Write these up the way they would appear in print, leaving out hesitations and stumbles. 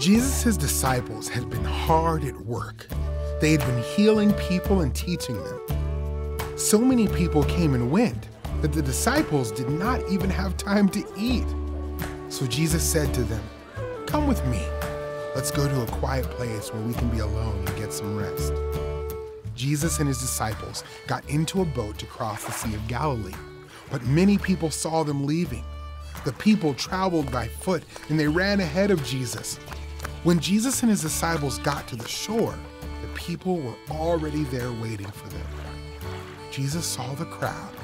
Jesus' disciples had been hard at work. They had been healing people and teaching them. So many people came and went that the disciples did not even have time to eat. So Jesus said to them, "Come with me. Let's go to a quiet place where we can be alone and get some rest." Jesus and his disciples got into a boat to cross the Sea of Galilee, but many people saw them leaving. The people traveled by foot and they ran ahead of Jesus. When Jesus and his disciples got to the shore, the people were already there waiting for them. Jesus saw the crowd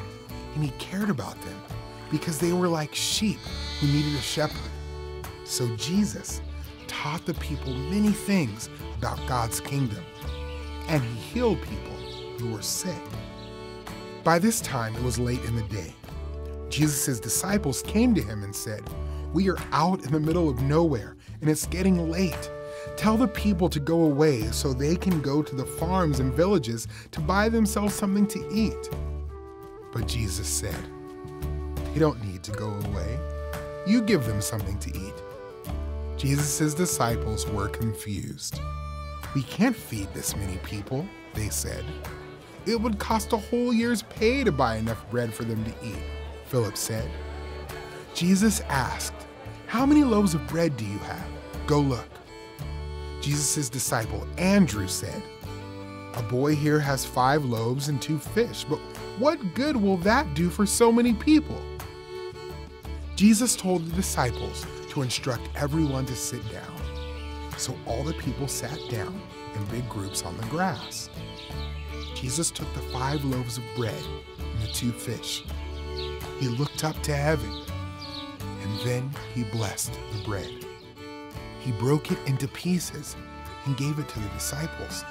and he cared about them because they were like sheep who needed a shepherd. So Jesus taught the people many things about God's kingdom, and he healed people who were sick. By this time, it was late in the day. Jesus' disciples came to him and said, "We are out in the middle of nowhere, and it's getting late. Tell the people to go away so they can go to the farms and villages to buy themselves something to eat." But Jesus said, "They don't need to go away. You give them something to eat." Jesus' disciples were confused. "We can't feed this many people," they said. "It would cost a whole year's pay to buy enough bread for them to eat," Philip said. Jesus asked, "How many loaves of bread do you have? Go look." Jesus' disciple Andrew said, "A boy here has 5 loaves and 2 fish, but what good will that do for so many people?" Jesus told the disciples to instruct everyone to sit down. So all the people sat down in big groups on the grass. Jesus took the 5 loaves of bread and the 2 fish. He looked up to heaven, and then he blessed the bread. He broke it into pieces and gave it to the disciples.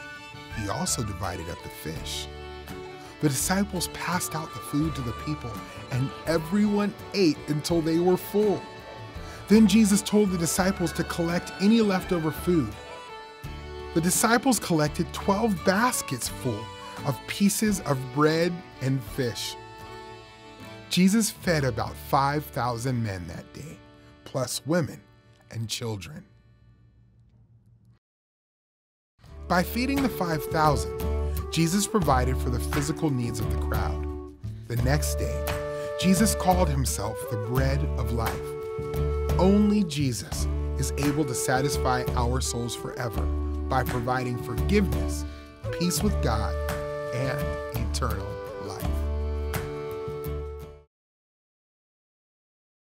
He also divided up the fish. The disciples passed out the food to the people, and everyone ate until they were full. Then Jesus told the disciples to collect any leftover food. The disciples collected 12 baskets full of pieces of bread and fish. Jesus fed about 5,000 men that day, plus women and children. By feeding the 5,000, Jesus provided for the physical needs of the crowd. The next day, Jesus called himself the bread of life. Only Jesus is able to satisfy our souls forever by providing forgiveness, peace with God, and eternal life.